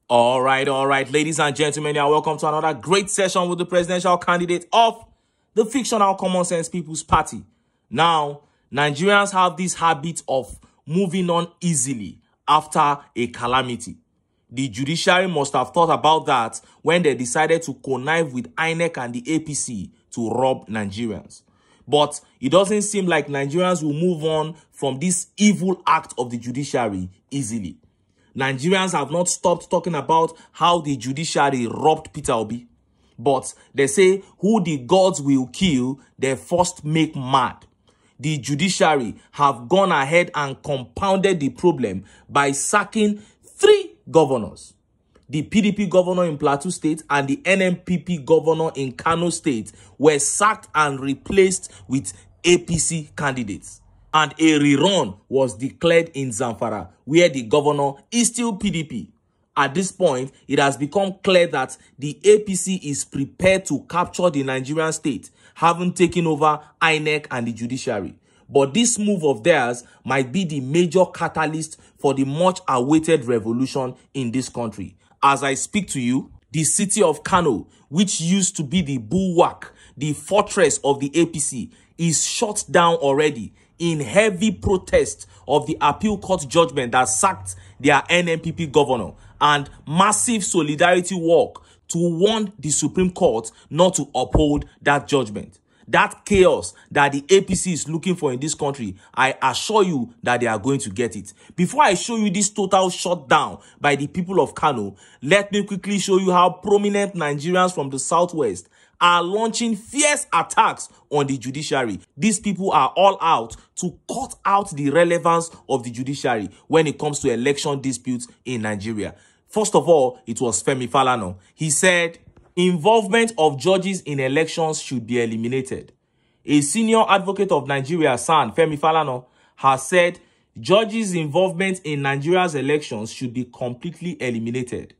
All right, ladies and gentlemen, you are welcome to another great session with the presidential candidate of the fictional Common Sense People's Party. Now, Nigerians have this habit of moving on easily after a calamity. The judiciary must have thought about that when they decided to connive with INEC and the APC to rob Nigerians. But it doesn't seem like Nigerians will move on from this evil act of the judiciary easily. Nigerians have not stopped talking about how the judiciary robbed Peter Obi. But they say who the gods will kill, they first make mad. The judiciary have gone ahead and compounded the problem by sacking 3 governors. The PDP governor in Plateau State and the NNPP governor in KANO State were sacked and replaced with APC candidates. And a rerun was declared in Zamfara, where the governor is still PDP. At this point, it has become clear that the APC is prepared to capture the Nigerian state, having taken over INEC and the judiciary. But this move of theirs might be the major catalyst for the much-awaited revolution in this country. As I speak to you, the city of Kano, which used to be the bulwark, the fortress of the APC, is shut down already in heavy protest of the appeal court judgment that sacked their NNPP governor and massive solidarity work to warn the Supreme Court not to uphold that judgment. That chaos that the APC is looking for in this country, I assure you that they are going to get it. Before I show you this total shutdown by the people of Kano, let me quickly show you how prominent Nigerians from the southwest are launching fierce attacks on the judiciary. These people are all out to cut out the relevance of the judiciary when it comes to election disputes in Nigeria. First of all, it was Femi Falana. He said, involvement of judges in elections should be eliminated. A senior advocate of Nigeria, San Femi Falana, has said judges' involvement in Nigeria's elections should be completely eliminated.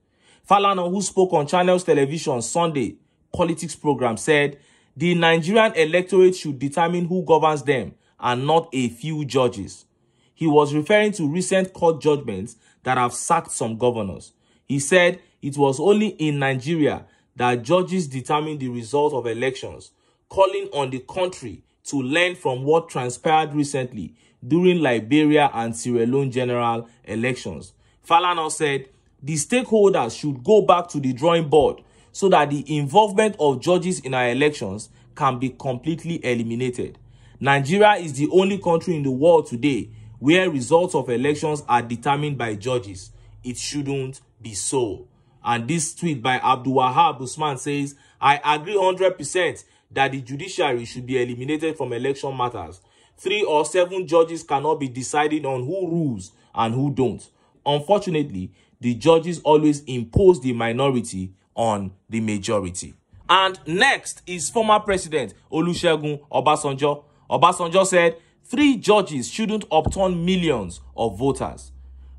Falana, who spoke on Channels Television Sunday politics program, said the Nigerian electorate should determine who governs them and not a few judges. He was referring to recent court judgments that have sacked some governors. He said it was only in Nigeria that judges determine the result of elections, calling on the country to learn from what transpired recently during Liberia and Sierra Leone general elections. Falana said the stakeholders should go back to the drawing board so that the involvement of judges in our elections can be completely eliminated. Nigeria is the only country in the world today where results of elections are determined by judges. It shouldn't be so. And this tweet by Abdul Wahab Usman says, I agree 100% that the judiciary should be eliminated from election matters. 3 or 7 judges cannot be deciding on who rules and who don't. Unfortunately, the judges always impose the minority on the majority. And next is former President Olusegun Obasanjo. Obasanjo said 3 judges shouldn't upturn millions of voters.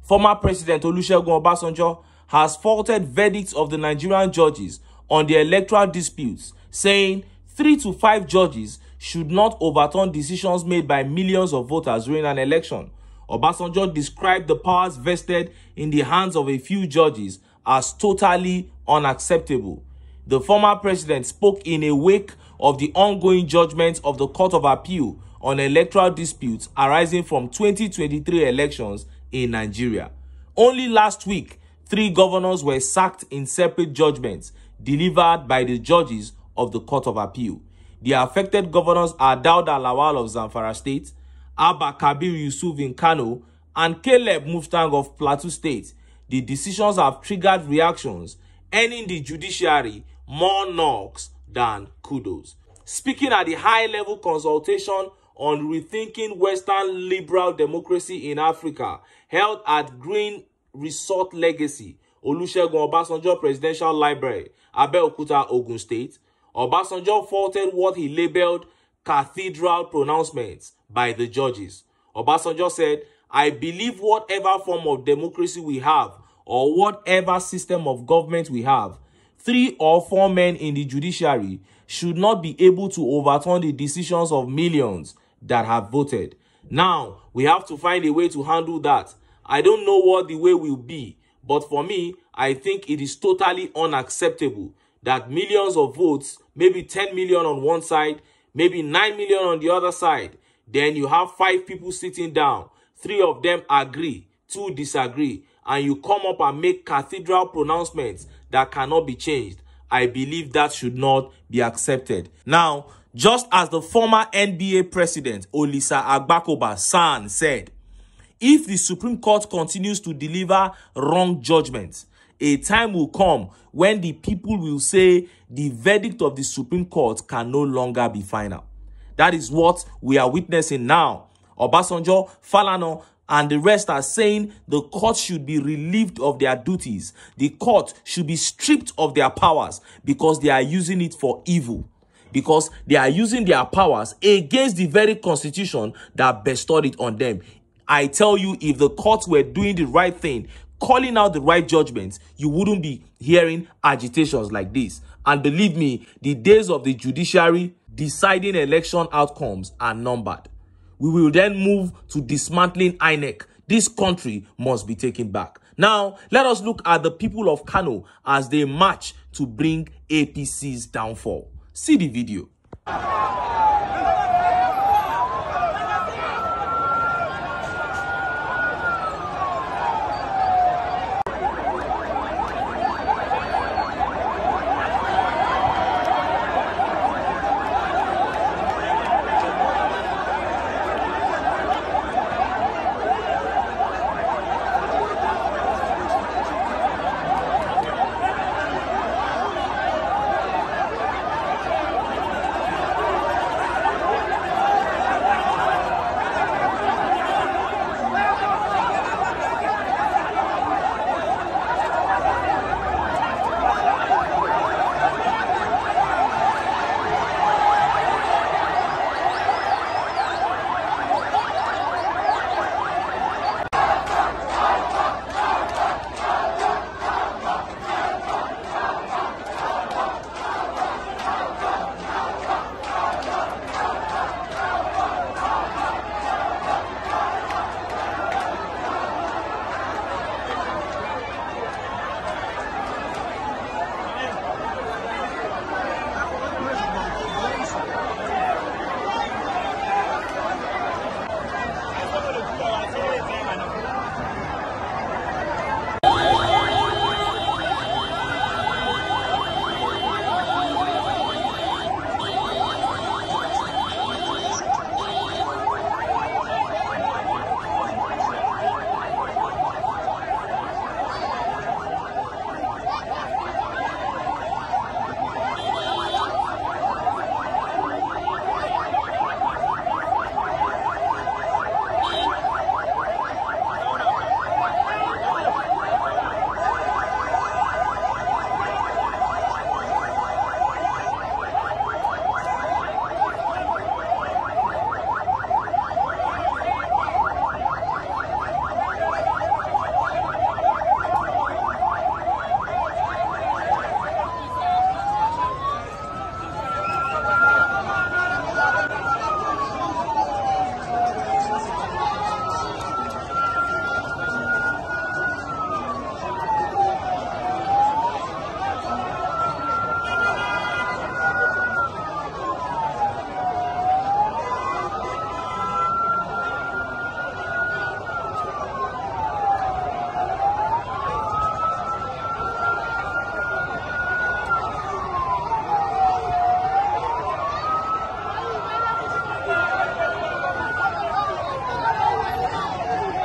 Former President Olusegun Obasanjo has faulted verdicts of the Nigerian judges on the electoral disputes, saying 3 to 5 judges should not overturn decisions made by millions of voters during an election. Obasanjo described the powers vested in the hands of a few judges as totally unacceptable. The former president spoke in a wake of the ongoing judgments of the Court of Appeal on electoral disputes arising from 2023 elections in Nigeria. Only last week, 3 governors were sacked in separate judgments delivered by the judges of the Court of Appeal. The affected governors are Dauda Lawal of Zamfara State, Abba Kabir Yusuf in Kano, and Caleb Mustang of Plateau State. The decisions have triggered reactions, earning the judiciary more knocks than kudos. Speaking at the high-level consultation on rethinking Western liberal democracy in Africa, held at Green Resort Legacy, Olusegun Obasanjo Presidential Library, Abeokuta, Ogun State, Obasanjo faulted what he labeled cathedral pronouncements by the judges. Obasanjo said, I believe whatever form of democracy we have or whatever system of government we have, 3 or 4 men in the judiciary should not be able to overturn the decisions of millions that have voted. Now, we have to find a way to handle that. I don't know what the way will be, But for me, I think it is totally unacceptable that millions of votes, maybe 10 million on one side, maybe 9 million on the other side, then you have 5 people sitting down, 3 of them agree, 2 disagree, and you come up and make cathedral pronouncements that cannot be changed. I believe that should not be accepted. Now, just as the former NBA president Olisa Agbakoba San said, if the Supreme Court continues to deliver wrong judgments, a time will come when the people will say the verdict of the Supreme Court can no longer be final. That is what we are witnessing now. Obasanjo, Falana, and the rest are saying the court should be relieved of their duties. The court should be stripped of their powers because they are using it for evil. Because they are using their powers against the very constitution that bestowed it on them. I tell you, if the courts were doing the right thing, calling out the right judgments, you wouldn't be hearing agitations like this. And believe me, the days of the judiciary deciding election outcomes are numbered. We will then move to dismantling INEC. This country must be taken back. Now, let us look at the people of Kano as they march to bring APC's downfall. See the video.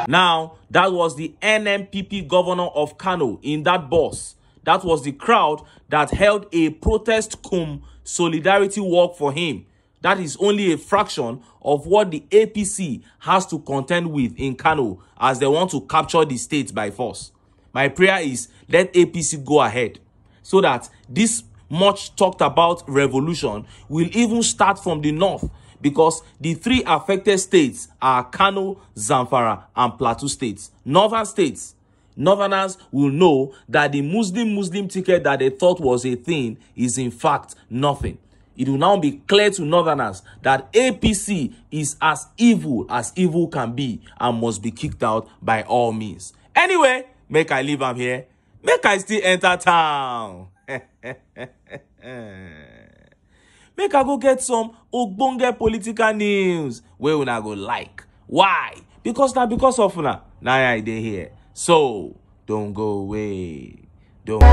Now, that was the NMPP governor of Kano in that bus. That was the crowd that held a protest cum solidarity walk for him. That is only a fraction of what the APC has to contend with in Kano as they want to capture the state by force. My prayer is let APC go ahead so that this much talked about revolution will even start from the north, because the 3 affected states are Kano, Zamfara, and Plateau states. Northern states. Northerners will know that the Muslim ticket that they thought was a thing is in fact nothing. It will now be clear to Northerners that APC is as evil can be and must be kicked out by all means. Anyway, make I leave am here. Make I still enter town. Make I go get some ogbonge political news wey una go like. Why? Because now because of una. Now I dey here. So don't go away. Don't.